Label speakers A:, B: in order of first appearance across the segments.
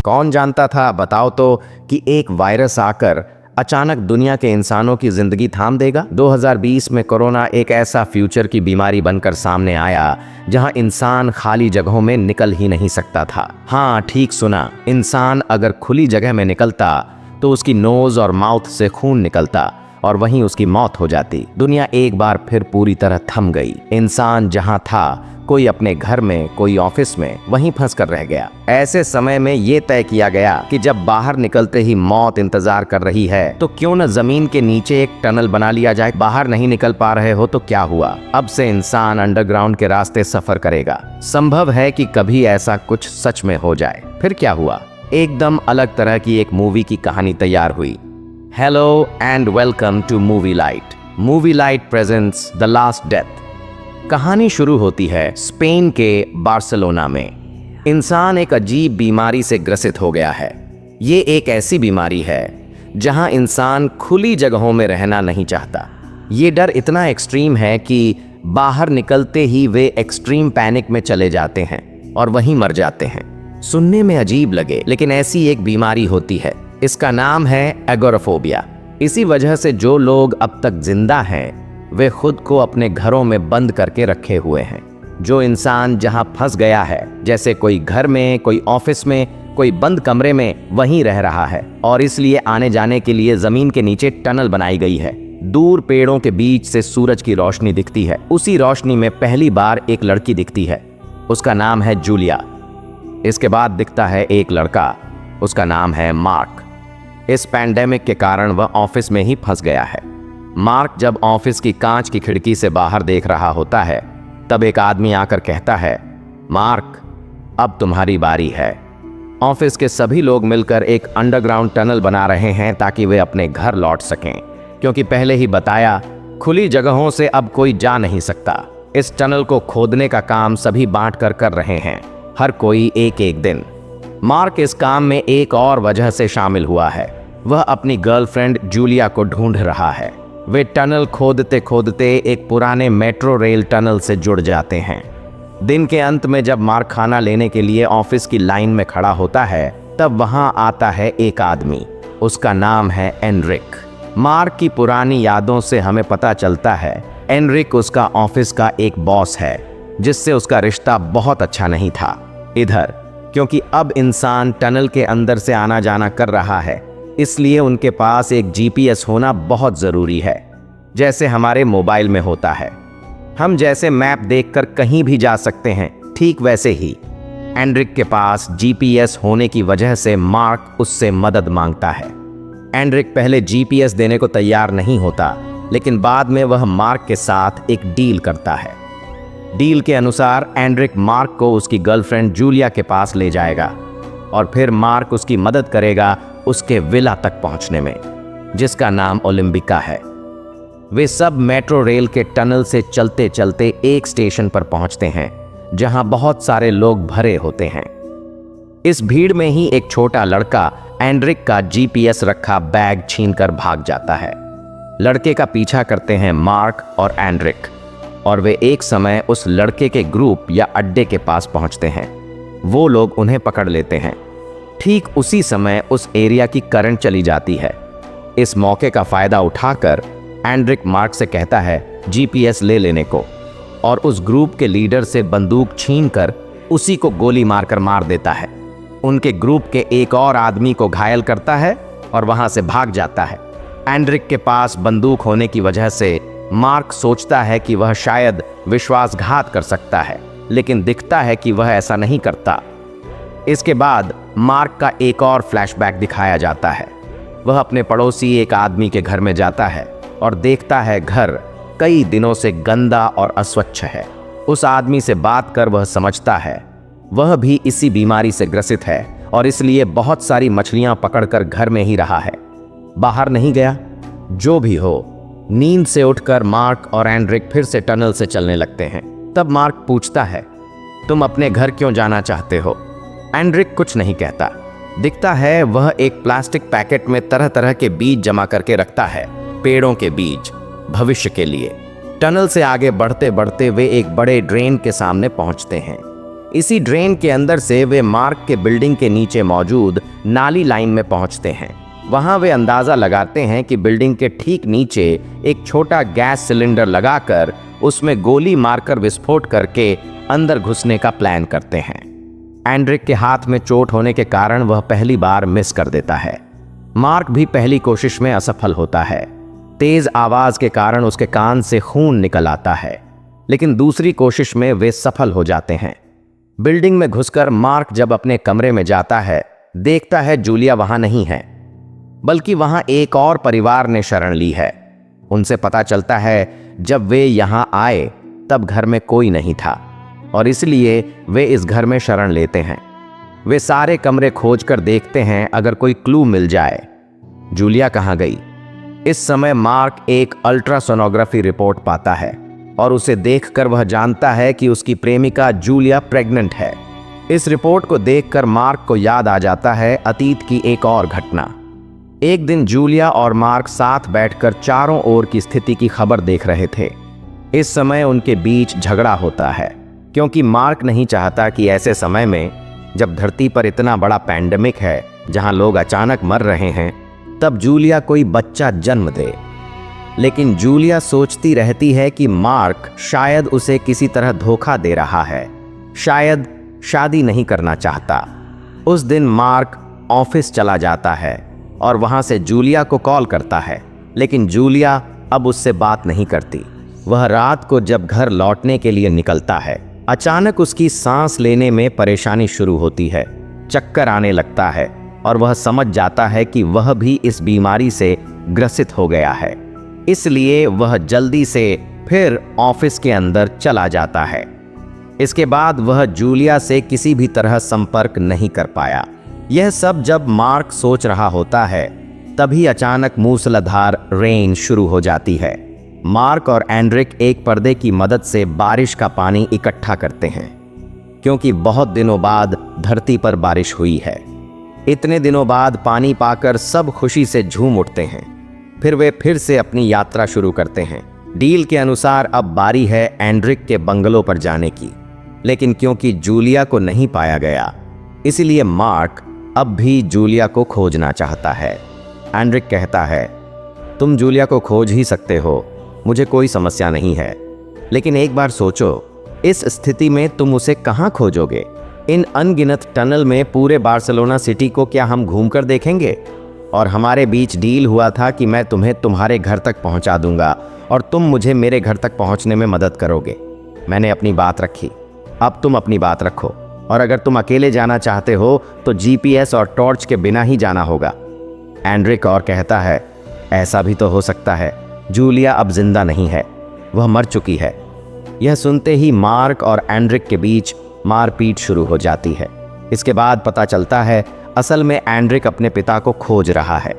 A: कौन जानता था, बताओ तो, कि एक वायरस आकर अचानक दुनिया के इंसानों की जिंदगी थाम देगा। 2020 में कोरोना एक ऐसा फ्यूचर की बीमारी बनकर सामने आया जहां इंसान खाली जगहों में निकल ही नहीं सकता था। हाँ, ठीक सुना, इंसान अगर खुली जगह में निकलता तो उसकी नोज और माउथ से खून निकलता और वहीं उसकी मौत हो जाती। दुनिया एक बार फिर पूरी तरह थम गई। इंसान जहां था, कोई अपने घर में, कोई ऑफिस में, वहीं फंस कर रह गया। ऐसे समय में ये तय किया गया कि जब बाहर निकलते ही मौत इंतजार कर रही है तो क्यों न जमीन के नीचे एक टनल बना लिया जाए। बाहर नहीं निकल पा रहे हो तो क्या हुआ, अब से इंसान अंडरग्राउंड के रास्ते सफर करेगा। संभव है कि कभी ऐसा कुछ सच में हो जाए। फिर क्या हुआ? एकदम अलग तरह की एक मूवी की कहानी तैयार हुई। Hello and welcome to movie light. Movie light presents the last death. कहानी शुरू होती है स्पेन के बार्सिलोना में। इंसान एक अजीब बीमारी से ग्रसित हो गया है। ये एक ऐसी बीमारी है जहां इंसान खुली जगहों में रहना नहीं चाहता। ये डर इतना एक्सट्रीम है कि बाहर निकलते ही वे एक्सट्रीम पैनिक में चले जाते हैं और वहीं मर जाते हैं। सुनने में अजीब लगे, लेकिन ऐसी एक बीमारी होती है। इसका नाम है एगोराफोबिया। इसी वजह से जो लोग अब तक जिंदा हैं वे खुद को अपने घरों में बंद करके रखे हुए हैं। जो इंसान जहां फंस गया है, जैसे कोई घर में, कोई ऑफिस में, कोई बंद कमरे में, वहीं रह रहा है और इसलिए आने जाने के लिए जमीन के नीचे टनल बनाई गई है। दूर पेड़ों के बीच से सूरज की रोशनी दिखती है। उसी रोशनी में पहली बार एक लड़की दिखती है। उसका नाम है जूलिया। इसके बाद दिखता है एक लड़का, उसका नाम है मार्क। इस पैंडेमिक के कारण वह ऑफिस में ही फंस गया है। मार्क जब ऑफिस की कांच की खिड़की से बाहर देख रहा होता है तब एक आदमी आकर कहता है, मार्क, अब तुम्हारी बारी है। ऑफिस के सभी लोग मिलकर एक अंडरग्राउंड टनल बना रहे हैं ताकि वे अपने घर लौट सकें, क्योंकि पहले ही बताया, खुली जगहों से अब कोई जा नहीं सकता। इस टनल को खोदने का काम सभी बांट कर रहे हैं, हर कोई एक एक दिन। मार्क इस काम में एक और वजह से शामिल हुआ है। वह अपनी गर्लफ्रेंड जूलिया को ढूंढ रहा है। वे टनल खोदते खोदते एक पुराने मेट्रो रेल टनल से जुड़ जाते हैं। दिन के अंत में जब मार्क खाना लेने के लिए ऑफिस की लाइन में खड़ा होता है तब वहां आता है एक आदमी। उसका नाम है एनरिक। मार्क की पुरानी यादों से हमें पता चलता है एनरिक उसका ऑफिस का एक बॉस है जिससे उसका रिश्ता बहुत अच्छा नहीं था। इधर क्योंकि अब इंसान टनल के अंदर से आना जाना कर रहा है, इसलिए उनके पास एक जीपीएस होना बहुत ज़रूरी है, जैसे हमारे मोबाइल में होता है। हम जैसे मैप देखकर कहीं भी जा सकते हैं, ठीक वैसे ही एनरिक के पास जीपीएस होने की वजह से मार्क उससे मदद मांगता है। एनरिक पहले जीपीएस देने को तैयार नहीं होता, लेकिन बाद में वह मार्क के साथ एक डील करता है। डील के अनुसार एनरिक मार्क को उसकी गर्लफ्रेंड जूलिया के पास ले जाएगा और फिर मार्क उसकी मदद करेगा उसके विला तक पहुंचने में, जिसका नाम ओलिम्बिका है। वे सब मेट्रो रेल के टनल से चलते चलते एक स्टेशन पर पहुंचते हैं जहां बहुत सारे लोग भरे होते हैं। इस भीड़ में ही एक छोटा लड़का एनरिक का जीपीएस रखा बैग छीनकर भाग जाता है। लड़के का पीछा करते हैं मार्क और एनरिक और वे एक समय उस लड़के के ग्रुप या अड्डे के पास पहुंचते हैं। वो लोग उन्हें पकड़ लेते हैं। ठीक उसी समय उस एरिया की करंट चली जाती है। इस मौके का फायदा उठाकर एनरिक मार्क से कहता है जीपीएस ले लेने को और उस ग्रुप के लीडर से बंदूक छीनकर उसी को गोली मारकर मार देता है। उनके ग्रुप के एक और आदमी को घायल करता है और वहां से भाग जाता है। एनरिक के पास बंदूक होने की वजह से मार्क सोचता है कि वह शायद विश्वासघात कर सकता है, लेकिन दिखता है कि वह ऐसा नहीं करता। इसके बाद मार्क का एक और फ्लैशबैक दिखाया जाता है। वह अपने पड़ोसी एक आदमी के घर में जाता है और देखता है घर कई दिनों से गंदा और अस्वच्छ है। उस आदमी से बात कर वह समझता है वह भी इसी बीमारी से ग्रसित है और इसलिए बहुत सारी मछलियां पकड़कर घर में ही रहा है, बाहर नहीं गया। जो भी हो, नींद से उठकर मार्क और एनरिक फिर से टनल से चलने लगते हैं। तब मार्क पूछता है, तुम अपने घर क्यों जाना चाहते हो? एनरिक कुछ नहीं कहता। दिखता है वह एक प्लास्टिक पैकेट में तरह तरह के बीज जमा करके रखता है, पेड़ों के बीज, भविष्य के लिए। टनल से आगे बढ़ते बढ़ते वे एक बड़े ड्रेन के सामने पहुंचते हैं। इसी ड्रेन के अंदर से वे मार्क के बिल्डिंग के नीचे मौजूद नाली लाइन में पहुंचते हैं। वहां वे अंदाजा लगाते हैं कि बिल्डिंग के ठीक नीचे एक छोटा गैस सिलेंडर लगाकर उसमें गोली मारकर विस्फोट करके अंदर घुसने का प्लान करते हैं। एंड्रिक के हाथ में चोट होने के कारण वह पहली बार मिस कर देता है। मार्क भी पहली कोशिश में असफल होता है। तेज आवाज के कारण उसके कान से खून निकल आता है, लेकिन दूसरी कोशिश में वे सफल हो जाते हैं। बिल्डिंग में घुसकर मार्क जब अपने कमरे में जाता है, देखता है जूलिया वहां नहीं है, बल्कि वहां एक और परिवार ने शरण ली है। उनसे पता चलता है जब वे यहां आए तब घर में कोई नहीं था और इसलिए वे इस घर में शरण लेते हैं। वे सारे कमरे खोजकर देखते हैं अगर कोई क्लू मिल जाए। जूलिया कहां गई? इस समय मार्क एक अल्ट्रासोनोग्राफी रिपोर्ट पाता है और उसे देखकर वह जानता है कि उसकी प्रेमिका जूलिया प्रेग्नेंट है। इस रिपोर्ट को देखकर मार्क को याद आ जाता है अतीत की एक और घटना। एक दिन जूलिया और मार्क साथ बैठकर चारों ओर की स्थिति की खबर देख रहे थे। इस समय उनके बीच झगड़ा होता है क्योंकि मार्क नहीं चाहता कि ऐसे समय में, जब धरती पर इतना बड़ा पैंडेमिक है जहां लोग अचानक मर रहे हैं, तब जूलिया कोई बच्चा जन्म दे। लेकिन जूलिया सोचती रहती है कि मार्क शायद उसे किसी तरह धोखा दे रहा है, शायद शादी नहीं करना चाहता। उस दिन मार्क ऑफिस चला जाता है और वहां से जूलिया को कॉल करता है, लेकिन जूलिया अब उससे बात नहीं करती। वह रात को जब घर लौटने के लिए निकलता है, अचानक उसकी सांस लेने में परेशानी शुरू होती है, चक्कर आने लगता है और वह समझ जाता है कि वह भी इस बीमारी से ग्रसित हो गया है। इसलिए वह जल्दी से फिर ऑफिस के अंदर चला जाता है। इसके बाद वह जूलिया से किसी भी तरह संपर्क नहीं कर पाया। यह सब जब मार्क सोच रहा होता है, तभी अचानक मूसलाधार रेन शुरू हो जाती है। मार्क और एंड्रिक एक पर्दे की मदद से बारिश का पानी इकट्ठा करते हैं, क्योंकि बहुत दिनों बाद धरती पर बारिश हुई है। इतने दिनों बाद पानी पाकर सब खुशी से झूम उठते हैं। फिर वे फिर से अपनी यात्रा शुरू करते हैं। डील के अनुसार अब बारी है एंड्रिक के बंगलो पर जाने की, लेकिन क्योंकि जूलिया को नहीं पाया गया, इसलिए मार्क अब भी जूलिया को खोजना चाहता है। एंड्रिक कहता है, तुम जूलिया को खोज ही सकते हो, मुझे कोई समस्या नहीं है, लेकिन एक बार सोचो, इस स्थिति में तुम उसे कहाँ खोजोगे? इन अनगिनत टनल में पूरे बार्सिलोना सिटी को क्या हम घूमकर देखेंगे? और हमारे बीच डील हुआ था कि मैं तुम्हें तुम्हारे घर तक पहुंचा दूंगा और तुम मुझे मेरे घर तक पहुंचने में मदद करोगे। मैंने अपनी बात रखी, अब तुम अपनी बात रखो, और अगर तुम अकेले जाना चाहते हो तो जीपीएस और टॉर्च के बिना ही जाना होगा। एंड्रिक और कहता है, ऐसा भी तो हो सकता है, जूलिया अब जिंदा नहीं है, वह मर चुकी है। यह सुनते ही मार्क और एंड्रिक के बीच मारपीट शुरू हो जाती है। इसके बाद पता चलता है असल में एंड्रिक अपने पिता को खोज रहा है।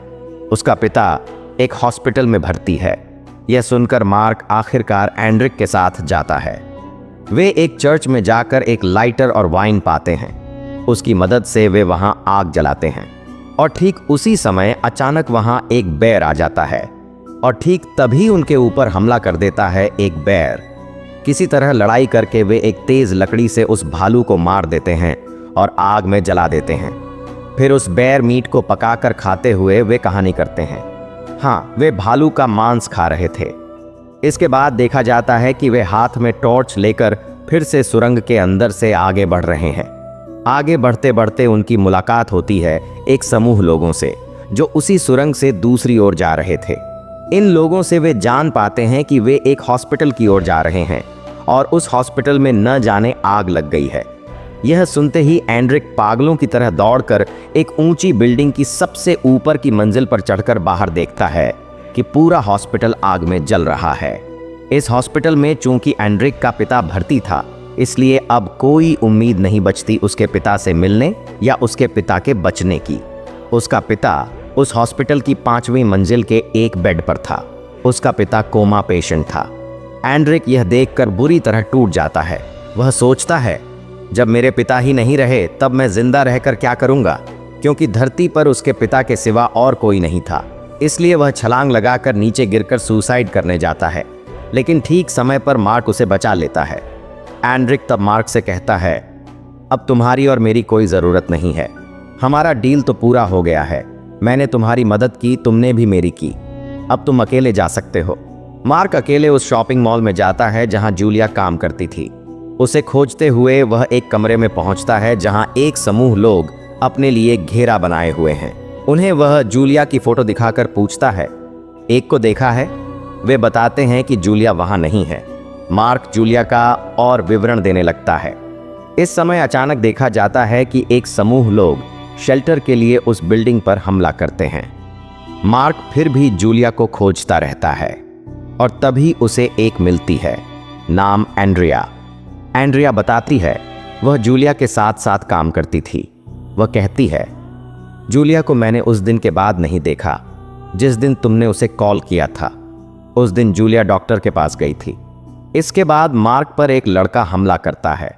A: उसका पिता एक हॉस्पिटल में भर्ती है। यह सुनकर मार्क आखिरकार एंड्रिक के साथ जाता है। वे एक चर्च में जाकर एक लाइटर और वाइन पाते हैं। उसकी मदद से वे वहां आग जलाते हैं और ठीक उसी समय अचानक वहां एक बेर आ जाता है और ठीक तभी उनके ऊपर हमला कर देता है एक बेर। किसी तरह लड़ाई करके वे एक तेज लकड़ी से उस भालू को मार देते हैं और आग में जला देते हैं। फिर उस बेर मीट को पकाकर खाते हुए वे कहानी करते हैं। हाँ, वे भालू का मांस खा रहे थे। इसके बाद देखा जाता है कि वे हाथ में टॉर्च लेकर फिर से सुरंग के अंदर से आगे बढ़ रहे हैं। आगे बढ़ते बढ़ते उनकी मुलाकात होती है एक समूह लोगों से जो उसी सुरंग से दूसरी ओर जा रहे थे। इन लोगों से वे जान पाते हैं कि वे एक हॉस्पिटल की ओर जा रहे हैं और उस हॉस्पिटल में न जाने आग लग गई है। यह सुनते ही एंड्रिक पागलों की तरह दौड़कर एक ऊंची बिल्डिंग की सबसे ऊपर की मंजिल पर चढ़कर बाहर देखता है कि पूरा हॉस्पिटल आग में जल रहा है। इस हॉस्पिटल में चूंकि एंड्रिक का पिता भर्ती था, इसलिए अब कोई उम्मीद नहीं बचती उसके पिता से मिलने या उसके पिता के बचने की। उसका पिता उस हॉस्पिटल की 5वीं मंजिल के एक बेड पर था। उसका पिता कोमा पेशेंट था। एंड्रिक यह देखकर बुरी तरह टूट जाता है। वह सोचता है, जब मेरे पिता ही नहीं रहे तब मैं जिंदा रहकर क्या करूंगा, क्योंकि धरती पर उसके पिता के सिवा और कोई नहीं था। इसलिए वह छलांग लगाकर नीचे गिरकर सुसाइड करने जाता है, लेकिन ठीक समय पर मार्क उसे बचा लेता है। एंड्रिक तब मार्क से कहता है, अब तुम्हारी और मेरी कोई ज़रूरत नहीं है। हमारा डील तो पूरा हो गया है। मैंने तुम्हारी मदद की, तुमने भी मेरी की। अब तुम अकेले जा सकते हो। मार्क अकेले उस शॉपिंग मॉल में जाता है जहां जूलिया काम करती थी। उसे खोजते हुए वह एक कमरे में पहुंचता है जहां एक समूह लोग अपने लिए घेरा बनाए हुए हैं। उन्हें वह जूलिया की फोटो दिखाकर पूछता है, एक को देखा है? वे बताते हैं कि जूलिया वहां नहीं है। मार्क जूलिया का और विवरण देने लगता है। इस समय अचानक देखा जाता है कि एक समूह लोग शेल्टर के लिए उस बिल्डिंग पर हमला करते हैं। मार्क फिर भी जूलिया को खोजता रहता है और तभी उसे एक मिलती है, नाम एंड्रिया। एंड्रिया बताती है वह जूलिया के साथ साथ काम करती थी। वह कहती है, जूलिया को मैंने उस दिन के बाद नहीं देखा जिस दिन तुमने उसे कॉल किया था। उस दिन जूलिया डॉक्टर के पास गई थी। इसके बाद मार्क पर एक लड़का हमला करता है।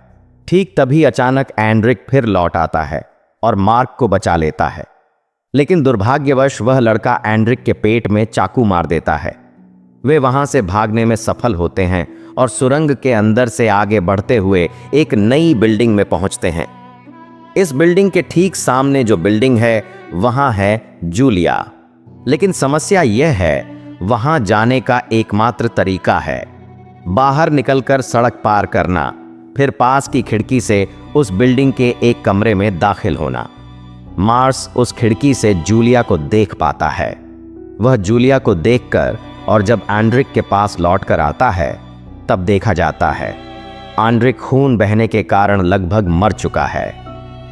A: ठीक तभी अचानक एंड्रिक फिर लौट आता है और मार्क को बचा लेता है, लेकिन दुर्भाग्यवश वह लड़का एंड्रिक के पेट में चाकू मार देता है। वे वहां से भागने में सफल होते हैं और सुरंग के अंदर से आगे बढ़ते हुए एक नई बिल्डिंग में पहुंचते हैं। इस बिल्डिंग के ठीक सामने जो बिल्डिंग है वहां है जूलिया, लेकिन समस्या यह है वहां जाने का एकमात्र तरीका है बाहर निकलकर सड़क पार करना, फिर पास की खिड़की से उस बिल्डिंग के एक कमरे में दाखिल होना। मार्स उस खिड़की से जूलिया को देख पाता है। वह जूलिया को देखकर और जब एंड्रिक के पास लौटकर आता है तब देखा जाता है एंड्रिक खून बहने के कारण लगभग मर चुका है।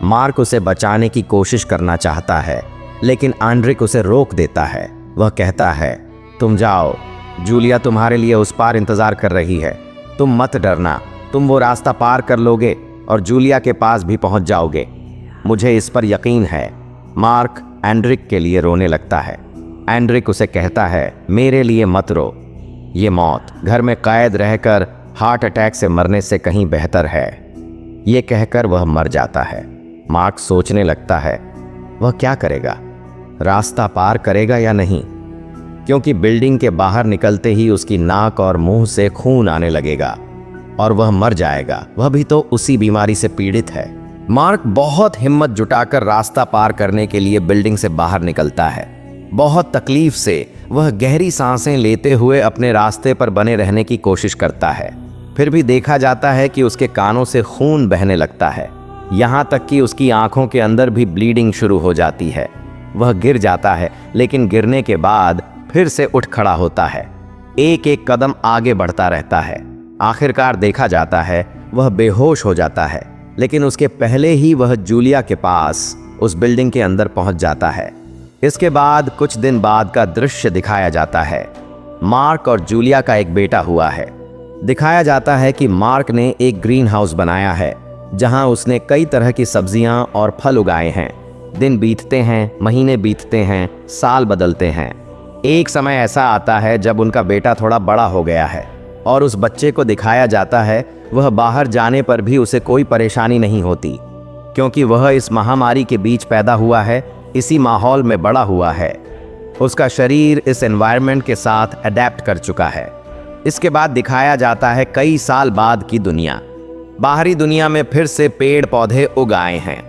A: मार्क उसे बचाने की कोशिश करना चाहता है, लेकिन एंड्रिक उसे रोक देता है। वह कहता है, तुम जाओ, जूलिया तुम्हारे लिए उस पार इंतजार कर रही है। तुम मत डरना, तुम वो रास्ता पार कर लोगे और जूलिया के पास भी पहुंच जाओगे। मुझे इस पर यकीन है। मार्क एंड्रिक के लिए रोने लगता है। एंड्रिक उसे कहता है, मेरे लिए मत रो, ये मौत घर में कैद रहकर हार्ट अटैक से मरने से कहीं बेहतर है। ये कहकर वह मर जाता है। मार्क सोचने लगता है वह क्या करेगा, रास्ता पार करेगा या नहीं, क्योंकि बिल्डिंग के बाहर निकलते ही उसकी नाक और मुंह से खून आने लगेगा और वह मर जाएगा। वह भी तो उसी बीमारी से पीड़ित है। मार्क बहुत हिम्मत जुटाकर रास्ता पार करने के लिए बिल्डिंग से बाहर निकलता है। बहुत तकलीफ से वह गहरी सांसें लेते हुए अपने रास्ते पर बने रहने की कोशिश करता है। फिर भी देखा जाता है कि उसके कानों से खून बहने लगता है, यहाँ तक कि उसकी आंखों के अंदर भी ब्लीडिंग शुरू हो जाती है। वह गिर जाता है, लेकिन गिरने के बाद फिर से उठ खड़ा होता है। एक एक कदम आगे बढ़ता रहता है। आखिरकार देखा जाता है वह बेहोश हो जाता है, लेकिन उसके पहले ही वह जूलिया के पास उस बिल्डिंग के अंदर पहुंच जाता है। इसके बाद कुछ दिन बाद का दृश्य दिखाया जाता है। मार्क और जूलिया का एक बेटा हुआ है। दिखाया जाता है कि मार्क ने एक ग्रीन हाउस बनाया है जहां उसने कई तरह की सब्जियां और फल उगाए हैं। दिन बीतते हैं, महीने बीतते हैं, साल बदलते हैं। एक समय ऐसा आता है जब उनका बेटा थोड़ा बड़ा हो गया है और उस बच्चे को दिखाया जाता है वह बाहर जाने पर भी उसे कोई परेशानी नहीं होती, क्योंकि वह इस महामारी के बीच पैदा हुआ है, इसी माहौल में बड़ा हुआ है। उसका शरीर इस एनवायरनमेंट के साथ अडेप्ट कर चुका है। इसके बाद दिखाया जाता है कई साल बाद की दुनिया। बाहरी दुनिया में फिर से पेड़ पौधे उग आए हैं।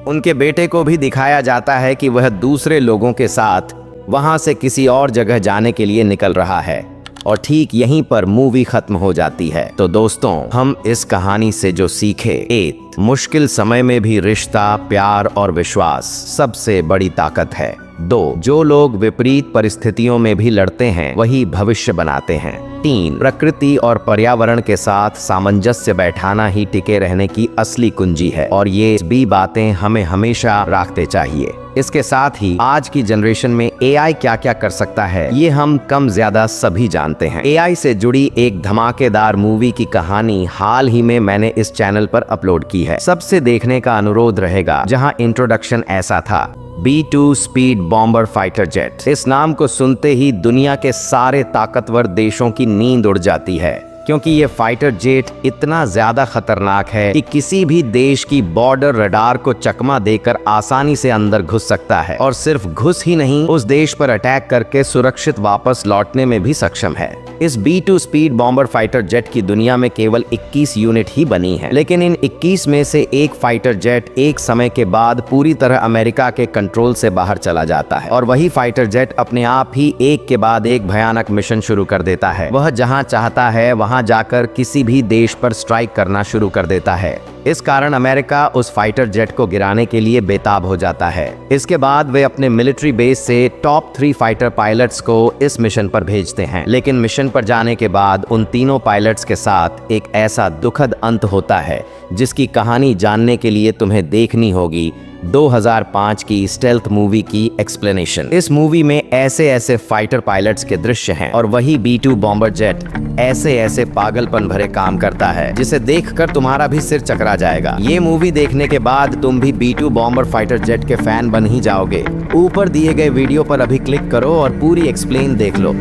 A: उनके बेटे को भी दिखाया जाता है कि वह दूसरे लोगों के साथ वहां से किसी और जगह जाने के लिए निकल रहा है और ठीक यहीं पर मूवी खत्म हो जाती है। तो दोस्तों, हम इस कहानी से जो सीखे, एक, मुश्किल समय में भी रिश्ता, प्यार और विश्वास सबसे बड़ी ताकत है। 2, जो लोग विपरीत परिस्थितियों में भी लड़ते हैं वही भविष्य बनाते हैं। 3, प्रकृति और पर्यावरण के साथ सामंजस्य बैठाना ही टिके रहने की असली कुंजी है और ये भी बातें हमें हमेशा रखते चाहिए। इसके साथ ही आज की जनरेशन में एआई क्या क्या कर सकता है ये हम कम ज्यादा सभी जानते हैं। एआई से जुड़ी एक धमाकेदार मूवी की कहानी हाल ही में मैंने इस चैनल पर अपलोड की है। सबसे देखने का अनुरोध रहेगा, जहां इंट्रोडक्शन ऐसा था, B2 speed bomber fighter jet. इस नाम को सुनते ही दुनिया के सारे ताकतवर देशों की नींद उड़ जाती है। क्योंकि ये फाइटर जेट इतना ज्यादा खतरनाक है कि किसी भी देश की बॉर्डर रडार को चकमा देकर आसानी से अंदर घुस सकता है, और सिर्फ घुस ही नहीं, उस देश पर अटैक करके सुरक्षित वापस लौटने में भी सक्षम है। इस B-2 speed bomber fighter jet की दुनिया में केवल 21 यूनिट ही बनी है, लेकिन इन 21 में से एक फाइटर जेट एक समय के बाद पूरी तरह अमेरिका के कंट्रोल से बाहर चला जाता है, और वही फाइटर जेट अपने आप ही एक के बाद एक भयानक मिशन शुरू कर देता है। वह जहां चाहता है वहां जाकर किसी भी देश पर स्ट्राइक करना शुरू कर देता है। इस कारण अमेरिका उस फाइटर जेट को गिराने के लिए बेताब हो जाता है। इसके बाद वे अपने मिलिट्री बेस से टॉप 3 फाइटर पायलट्स को इस मिशन पर भेजते हैं, लेकिन मिशन पर जाने के बाद उन तीनों पायलट्स के साथ एक ऐसा दुखद अंत होता है जिसकी कहानी जानने के लिए तुम्हें देखनी होगी 2005 की स्टेल्थ मूवी की एक्सप्लेनेशन। इस मूवी में ऐसे ऐसे फाइटर पायलट्स के दृश्य हैं और वही B-2 बॉम्बर जेट ऐसे ऐसे पागलपन भरे काम करता है जिसे देखकर तुम्हारा भी सिर चकरा जाएगा। ये मूवी देखने के बाद तुम भी B-2 बॉम्बर फाइटर जेट के फैन बन ही जाओगे। ऊपर दिए गए वीडियो पर अभी क्लिक करो और पूरी एक्सप्लेन देख लो।